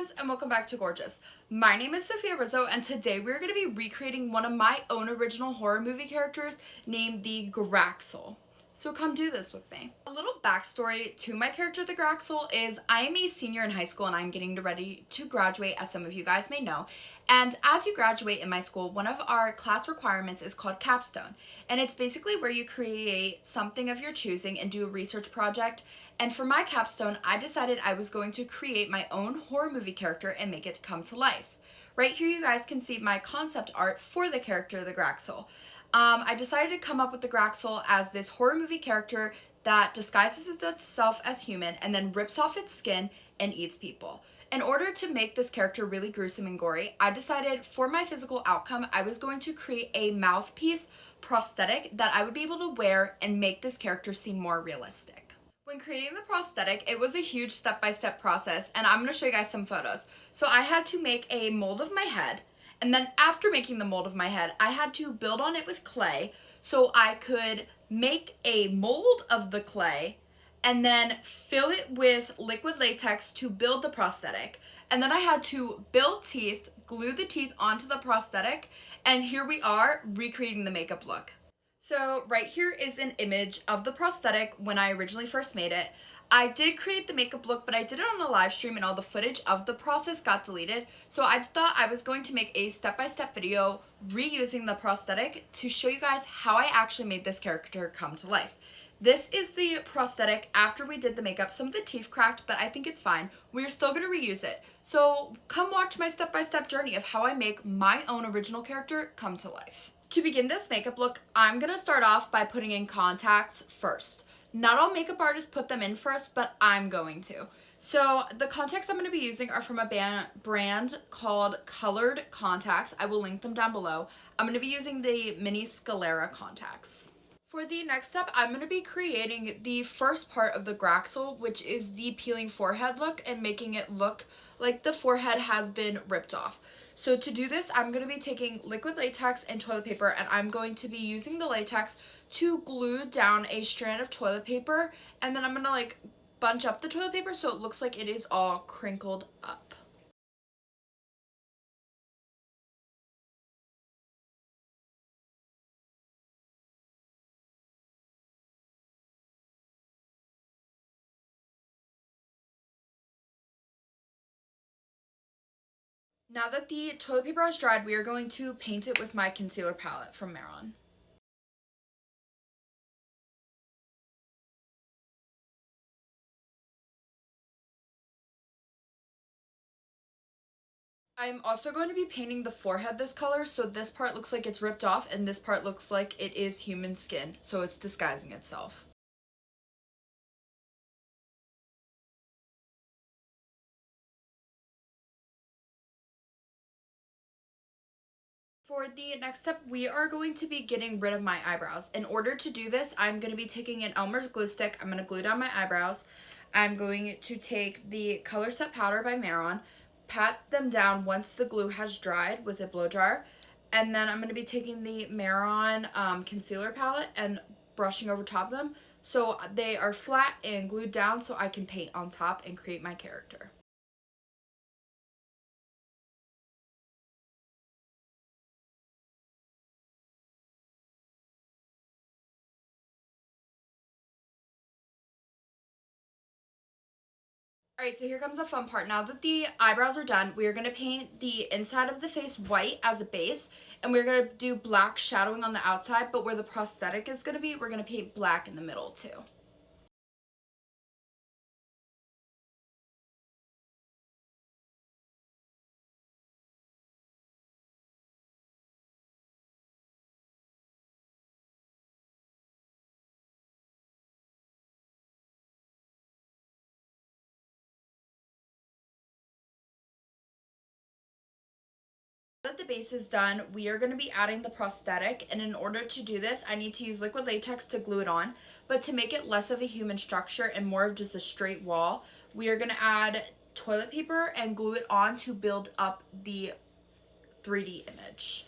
friends, and welcome back to Gorgeous. My name is Sophia Rizzo, and today we're going to be recreating one of my own original horror movie characters named the Graxyl. So come do this with me. A little backstory to my character, the Graxyl, is I am a senior in high school and I'm getting ready to graduate, as some of you guys may know. And as you graduate in my school, one of our class requirements is called capstone. And it's basically where you create something of your choosing and do a research project. And for my capstone, I decided I was going to create my own horror movie character and make it come to life. Right here you guys can see my concept art for the character, the Graxyl. I decided to come up with the Graxyl as this horror movie character that disguises itself as human and then rips off its skin and eats people. In order to make this character really gruesome and gory, I decided for my physical outcome, I was going to create a mouthpiece prosthetic that I would be able to wear and make this character seem more realistic. When creating the prosthetic, it was a huge step-by-step process, and I'm going to show you guys some photos. So I had to make a mold of my head, and then after making the mold of my head, I had to build on it with clay so I could make a mold of the clay and then fill it with liquid latex to build the prosthetic. And then I had to build teeth, glue the teeth onto the prosthetic, and here we are recreating the makeup look. So right here is an image of the prosthetic when I originally first made it. I did create the makeup look, but I did it on a live stream and all the footage of the process got deleted. So I thought I was going to make a step-by-step video reusing the prosthetic to show you guys how I actually made this character come to life. This is the prosthetic after we did the makeup. Some of the teeth cracked, but I think it's fine. We're still going to reuse it. So come watch my step-by-step journey of how I make my own original character come to life. To begin this makeup look, I'm going to start off by putting in contacts first. Not all makeup artists put them in first, but I'm going to. So the contacts I'm going to be using are from a brand called Colored Contacts. I will link them down below. I'm going to be using the Mini Sclera contacts. For the next step, I'm going to be creating the first part of the Graxyl, which is the peeling forehead look and making it look like the forehead has been ripped off. So to do this, I'm going to be taking liquid latex and toilet paper, and I'm going to be using the latex to glue down a strand of toilet paper, and then I'm going to bunch up the toilet paper so it looks like it is all crinkled up. Now that the toilet paper has dried, we are going to paint it with my concealer palette from Maron. I'm also going to be painting the forehead this color, so this part looks like it's ripped off and this part looks like it is human skin, so it's disguising itself. For the next step, we are going to be getting rid of my eyebrows. In order to do this, I'm going to be taking an Elmer's glue stick. I'm going to glue down my eyebrows. I'm going to take the Color Set powder by Maron, pat them down once the glue has dried with a blow dryer, and then I'm going to be taking the Maron concealer palette and brushing over top of them so they are flat and glued down so I can paint on top and create my character. Alright, so here comes the fun part. Now that the eyebrows are done, we are going to paint the inside of the face white as a base, and we're going to do black shadowing on the outside, but where the prosthetic is going to be, we're going to paint black in the middle too. Now that the base is done, we are going to be adding the prosthetic, and in order to do this, I need to use liquid latex to glue it on, but to make it less of a human structure and more of just a straight wall, we are going to add toilet paper and glue it on to build up the 3D image.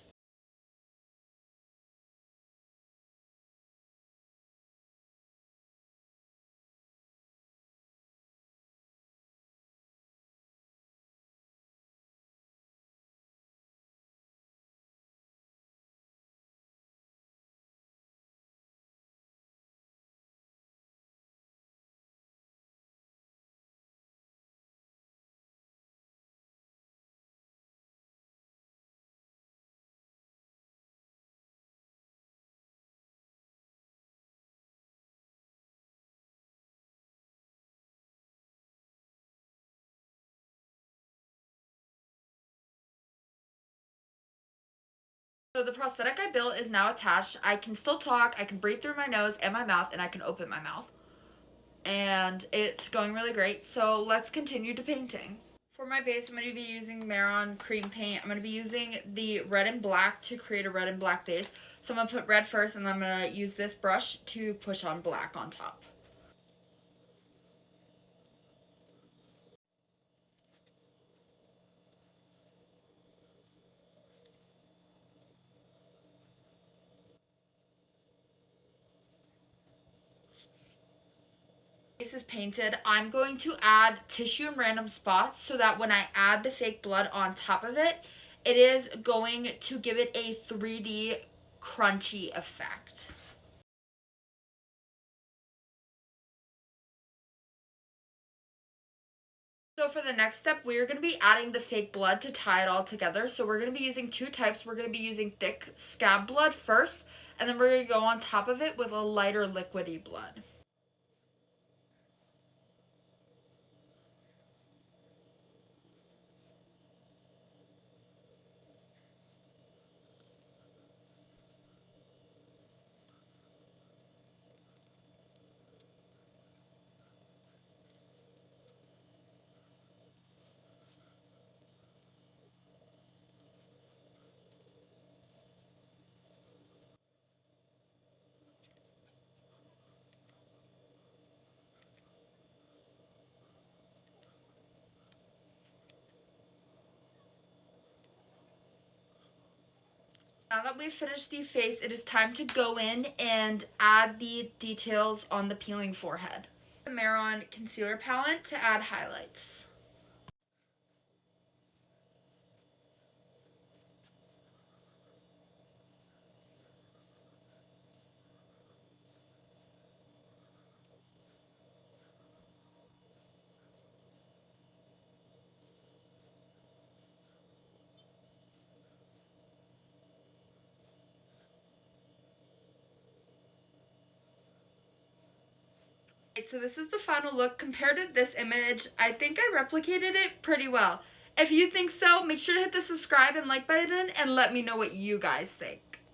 So the prosthetic I built is now attached. I can still talk, I can breathe through my nose and my mouth, and I can open my mouth. And it's going really great. So let's continue to painting. For my base, I'm going to be using Maron cream paint. I'm going to be using the red and black to create a red and black base. So I'm going to put red first, and then I'm going to use this brush to push on black on top. Base is painted. I'm going to add tissue in random spots so that when I add the fake blood on top of it, it is going to give it a 3D crunchy effect. So for the next step, we're going to be adding the fake blood to tie it all together. So we're going to be using two types. We're going to be using thick scab blood first, and then we're going to go on top of it with a lighter liquidy blood. Now that we've finished the face, it is time to go in and add the details on the peeling forehead. The Maron concealer palette to add highlights. So this is the final look. Compared to this image, I think I replicated it pretty well. If you think so, make sure to hit the subscribe and like button and let me know what you guys think.